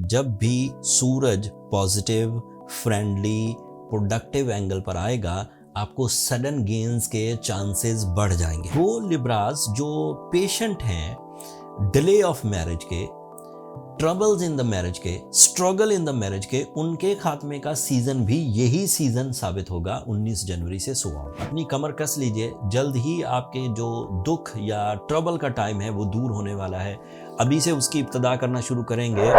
जब भी सूरज positive, friendly, productive angle पर आएगा, आपको सडन गेन्स के चांसेस बढ़ जाएंगे। वो लिब्रास जो पेशेंट हैं, डिले ऑफ मैरिज के, ट्रबल्स इन द मैरिज के, स्ट्रगल इन द मैरिज के, उनके खात्मे का सीजन भी यही सीजन साबित होगा 19 जनवरी से सुबह। अपनी कमर कस लीजिए, जल्द ही आपके जो दुख या ट्रबल का टाइम है वो दूर होने वाला है। अभी से उसकी इब्तदा करना शुरू करेंगे।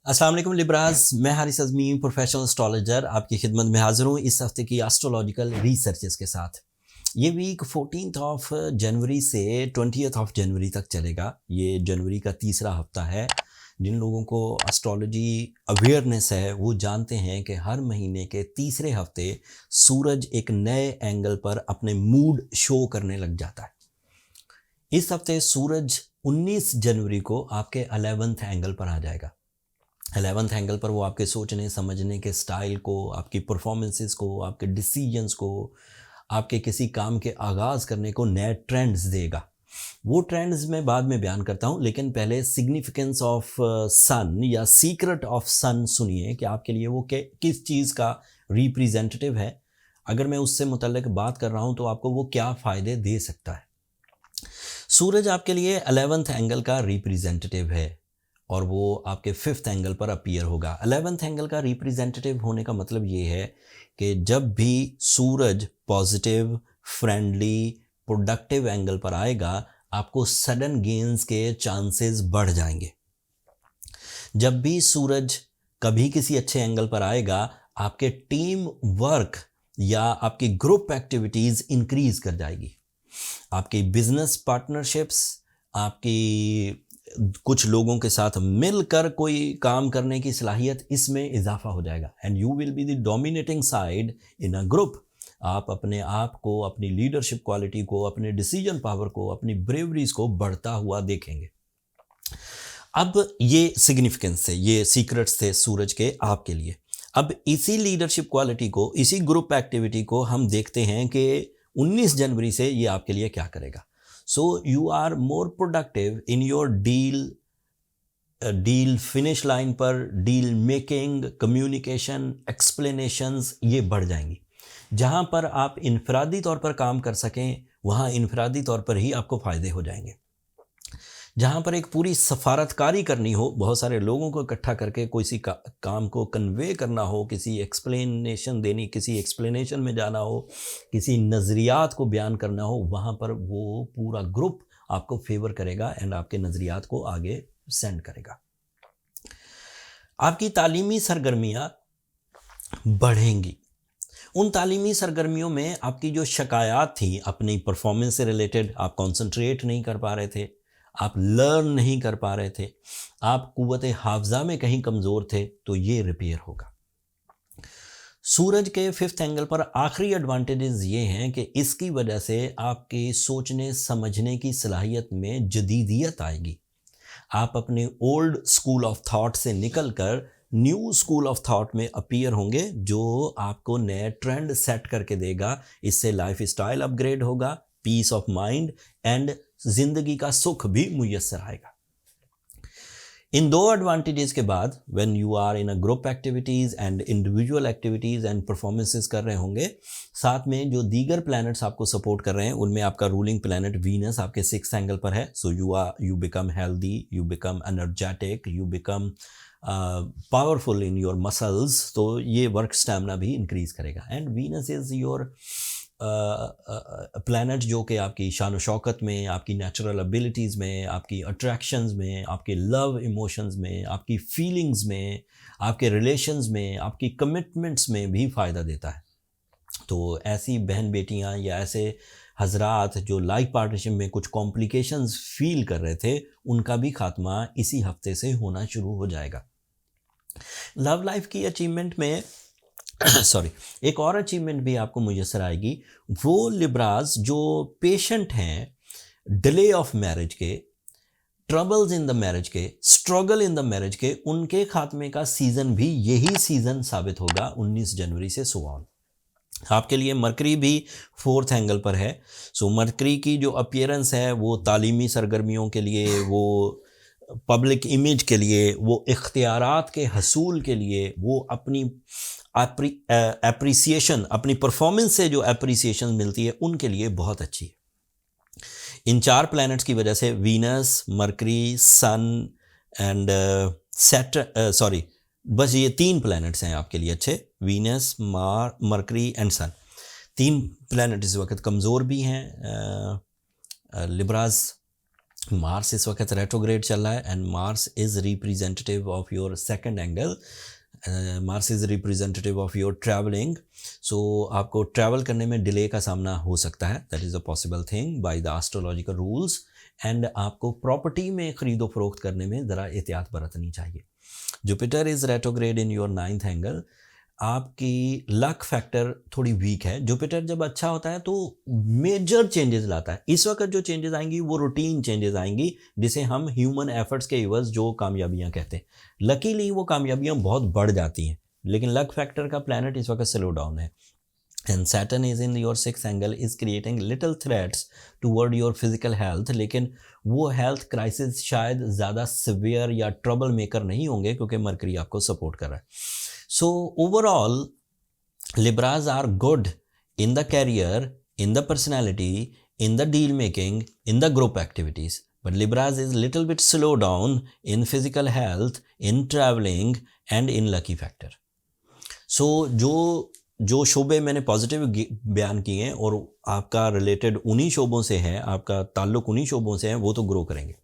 अस्सलाम वालेकुम लिब्रास, मैं हारिस अज़मी, प्रोफेशनल एस्ट्रोलॉजर, आपकी खिदमत में हाजिर हूँ इस हफ्ते की एस्ट्रोलॉजिकल रिसर्चेस के साथ। ये वीक 14 ऑफ जनवरी से 20 ऑफ जनवरी तक चलेगा। ये जनवरी का तीसरा हफ्ता है। जिन लोगों को एस्ट्रोलॉजी अवेयरनेस है वो जानते हैं कि हर महीने के तीसरे हफ्ते सूरज एक नए एंगल पर अपने मूड शो करने लग जाता है। इस हफ्ते सूरज 19 जनवरी को आपके 11th एंगल पर आ जाएगा। 11th एंगल पर वो आपके सोचने समझने के स्टाइल को, आपकी परफॉर्मेंसेस को, आपके डिसीजंस को, आपके किसी काम के आगाज़ करने को नए ट्रेंड्स देगा। वो ट्रेंड्स मैं बाद में बयान करता हूँ, लेकिन पहले सिग्निफिकेंस ऑफ सन या सीक्रेट ऑफ सन सुनिए कि आपके लिए वो किस चीज़ का रिप्रेजेंटेटिव है। अगर मैं उससे मुतल्लिक बात कर रहा हूँ तो आपको वो क्या फ़ायदे दे सकता है। सूरज आपके लिए 11th एंगल का रिप्रेजेंटेटिव है और वो आपके 5th एंगल पर अपीयर होगा। 11th एंगल का रिप्रेजेंटेटिव होने का मतलब ये है कि जब भी सूरज पॉजिटिव, फ्रेंडली, प्रोडक्टिव एंगल पर आएगा, आपको सडन गेन्स के चांसेस बढ़ जाएंगे। जब भी सूरज कभी किसी अच्छे एंगल पर आएगा, आपके टीम वर्क या आपकी ग्रुप एक्टिविटीज़ इंक्रीज कर जाएगी। आपकी बिजनेस पार्टनरशिप्स, आपकी कुछ लोगों के साथ मिलकर कोई काम करने की सलाहियत, इसमें इजाफा हो जाएगा। And you will be the dominating side in a group. आप अपने आप को, अपनी लीडरशिप क्वालिटी को, अपने डिसीजन पावर को, अपनी ब्रेवरीज को बढ़ता हुआ देखेंगे। अब ये सिग्निफिकेंस थे, ये सीक्रेट्स थे सूरज के आपके लिए। अब इसी लीडरशिप क्वालिटी को, इसी ग्रुप एक्टिविटी को हम देखते हैं कि 19 जनवरी से ये आपके लिए क्या करेगा। So you are more productive in your deal finish line पर, डील मेकिंग, कम्युनिकेशन, एक्सप्लेनेशंस ये बढ़ जाएंगी। जहाँ पर आप इनफरादी तौर पर काम कर सकें, वहाँ इनफरादी तौर पर ही आपको फ़ायदे हो जाएंगे। जहाँ पर एक पूरी सफारतकारी करनी हो, बहुत सारे लोगों को इकट्ठा करके किसी काम को कन्वे करना हो, किसी एक्सप्लेनेशन देनी, किसी एक्सप्लेनेशन में जाना हो, किसी नज़रियात को बयान करना हो, वहाँ पर वो पूरा ग्रुप आपको फेवर करेगा एंड आपके नज़रियात को आगे सेंड करेगा। आपकी तालीमी सरगर्मियाँ बढ़ेंगी। उन तालीमी सरगर्मियों में आपकी जो शिकायत थी अपनी परफॉर्मेंस से रिलेटेड, आप कॉन्सेंट्रेट नहीं कर पा रहे थे, आप लर्न नहीं कर पा रहे थे, आप कुव्वत हाफ़ज़ा में कहीं कमज़ोर थे, तो ये रिपेयर होगा। सूरज के 5th एंगल पर आखिरी एडवांटेजेस ये हैं कि इसकी वजह से आपके सोचने समझने की सलाहियत में जदीदियत आएगी। आप अपने ओल्ड स्कूल ऑफ थॉट से निकलकर न्यू स्कूल ऑफ थॉट में अपीयर होंगे, जो आपको नए ट्रेंड सेट करके देगा। इससे लाइफ स्टाइल अपग्रेड होगा, पीस ऑफ माइंड एंड जिंदगी का सुख भी मुयस्सर आएगा। इन दो एडवांटेजेस के बाद when you are in a group activities and individual activities and performances कर रहे होंगे, साथ में जो दीगर प्लैनेट्स आपको सपोर्ट कर रहे हैं, उनमें आपका रूलिंग प्लैनेट वीनस आपके 6th एंगल पर है। So you become healthy, you become energetic, you become powerful in your muscles. तो ये वर्क स्टैमिना भी इंक्रीज करेगा। And Venus is your planet जो कि आपकी शान शौकत में, आपकी नेचुरल एबिलिटीज़ में, आपकी अट्रैक्शंस में, आपके लव इमोशंस में, आपकी फीलिंग्स में, आपके रिलेशंस में, आपकी कमिटमेंट्स में भी फ़ायदा देता है। तो ऐसी बहन बेटियां या ऐसे हजरात जो लाइफ पार्टनरशिप में कुछ कॉम्प्लिकेशंस फील कर रहे थे, उनका भी खात्मा इसी हफ्ते से होना शुरू हो जाएगा। लव लाइफ की अचीवमेंट में एक और अचीवमेंट भी आपको मुयस्सर आएगी। वो लिब्रास जो पेशेंट हैं, डिले ऑफ मैरिज के, ट्रबल्स इन द मैरिज के, स्ट्रगल इन द मैरिज के, उनके खात्मे का सीज़न भी यही सीज़न साबित होगा 19 जनवरी से सुबह। आपके लिए मरकरी भी 4th एंगल पर है। सो मरकरी की जो अपीयरेंस है वो तालीमी सरगर्मियों के लिए, वो पब्लिक इमेज के लिए, वो इख्तियारात के हसूल के लिए, वो अपनी एप्रिसिएशन, अपनी परफॉर्मेंस से जो एप्रिसिएशन मिलती है उनके लिए बहुत अच्छी है। इन 4 प्लैनेट्स की वजह से वीनस, मरकरी, सन एंड बस ये 3 प्लैनेट्स हैं आपके लिए अच्छे, Venus, Mercury and sun. 3 planet इस वक्त कमज़ोर भी हैं। लिब्राज, मार्स इस वक्त रेट्रोग्रेड चल रहा है and Mars is representative of your 2nd angle. Mars is representative of your travelling. So आपको ट्रैवल करने में डिले का सामना हो सकता है, that is a possible thing by the astrological rules. And आपको प्रॉपर्टी में ख़रीदो फरोख्त करने में ज़रा एहतियात बरतनी चाहिए। Jupiter is retrograde in your 9th angle. आपकी लक फैक्टर थोड़ी वीक है। जुपिटर जब अच्छा होता है तो मेजर चेंजेस लाता है। इस वक्त जो चेंजेस आएंगी वो रूटीन चेंजेस आएंगी, जिसे हम ह्यूमन एफर्ट्स के इवज़ जो कामयाबियां कहते हैं। लकीली वो कामयाबियां बहुत बढ़ जाती हैं, लेकिन लक फैक्टर का प्लैनेट इस वक्त स्लो डाउन है। And Saturn is in your 6th angle is creating little threats toward your physical health, लेकिन वो हेल्थ क्राइसिस शायद ज़्यादा सिवियर या ट्रबल मेकर नहीं होंगे क्योंकि मरकरी आपको सपोर्ट कर रहा है। So overall, Libras are good in the career, in the personality, in the deal making, in the group activities. But Libras is little bit slow down in physical health, in traveling and in lucky factor. So जो शोबे मैंने positive बयान किए हैं और आपका related उन्हीं शोबों से है, आपका ताल्लुक़ उन्हीं शोबों से है, वो तो ग्रो करेंगे।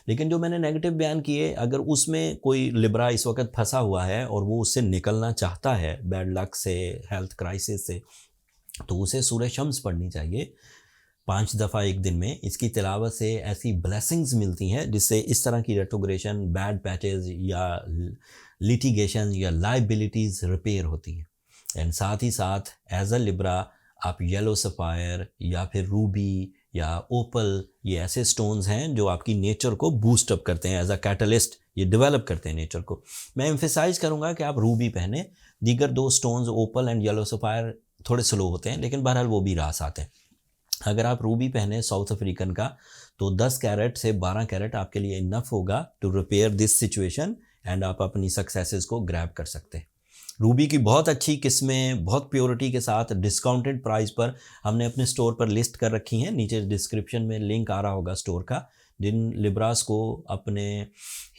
लेकिन जो मैंने नेगेटिव बयान किए, अगर उसमें कोई लिब्रा इस वक्त फंसा हुआ है और वो उससे निकलना चाहता है बैड लक से, हेल्थ क्राइसिस से, तो उसे सूरह शम्स पढ़नी चाहिए 5 दफ़ा एक दिन में। इसकी तिलावत से ऐसी ब्लेसिंग्स मिलती हैं जिससे इस तरह की रेट्रोग्रेशन, बैड पैचेज या लिटिगेशन या लाइबिलिटीज़ रिपेयर होती हैं। एंड साथ ही साथ एज अ लिब्रा आप येलो सफ़ायर या फिर रूबी या ओपल, ये ऐसे स्टोन्स हैं जो आपकी नेचर को बूस्ट अप करते हैं, एज अ कैटलिस्ट ये डेवलप करते हैं नेचर को। मैं एम्फेसाइज करूंगा कि आप रूबी पहने। दीगर 2 stones opal and yellow sapphire थोड़े स्लो होते हैं, लेकिन बहरहाल वो भी रास आते हैं। अगर आप रूबी पहने साउथ अफ्रीकन का, तो 10 कैरेट से 12 कैरेट आपके लिए इनफ होगा to repair this situation and आप अपनी सक्सेसेस को ग्रैब कर सकते हैं। रूबी की बहुत अच्छी किस्में बहुत प्योरिटी के साथ डिस्काउंटेड प्राइस पर हमने अपने स्टोर पर लिस्ट कर रखी हैं। नीचे डिस्क्रिप्शन में लिंक आ रहा होगा स्टोर का। जिन लिब्रास को अपने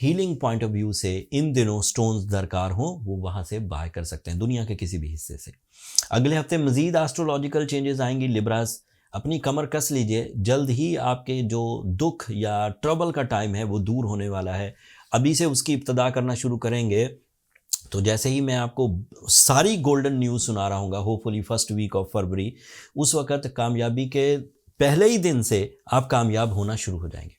हीलिंग पॉइंट ऑफ व्यू से इन दिनों स्टोन्स दरकार हो, वो वहाँ से बाय कर सकते हैं दुनिया के किसी भी हिस्से से। अगले हफ्ते मज़ीद एस्ट्रोलॉजिकल चेंजेस आएंगी। लिब्रास अपनी कमर कस लीजिए, जल्द ही आपके जो दुख या ट्रबल का टाइम है वो दूर होने वाला है। अभी से उसकी इब्तदा करना शुरू करेंगे तो जैसे ही मैं आपको सारी गोल्डन न्यूज़ सुना रहा हूँगा, होपफुली 1st वीक ऑफ फरवरी, उस वक़्त कामयाबी के पहले ही दिन से आप कामयाब होना शुरू हो जाएंगे।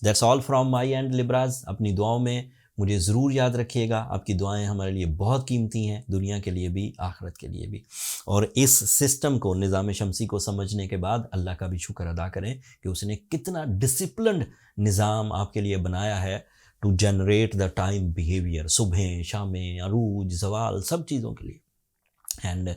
That's all from my and लिब्राज। अपनी दुआओं में मुझे ज़रूर याद रखिएगा। आपकी दुआएं हमारे लिए बहुत कीमती हैं, दुनिया के लिए भी, आखिरत के लिए भी। और इस सिस्टम को, निज़ाम शमसी को समझने के बाद अल्लाह का भी शुक्र अदा करें कि उसने कितना डिसिप्लिन्ड निज़ाम आपके लिए बनाया है to generate the time behaviour, सुबह, शामें, अरूज, ज़वाल, सब चीज़ों के लिए। एंड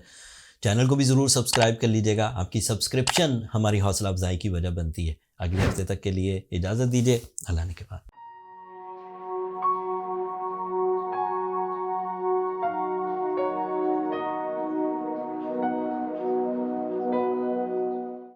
चैनल को भी ज़रूर सब्सक्राइब कर लीजिएगा। आपकी सब्सक्रिप्शन हमारी हौसला अफजाई की वजह बनती है। अगले हफ्ते तक के लिए इजाज़त दीजिए। अल्लाह ने के बाद।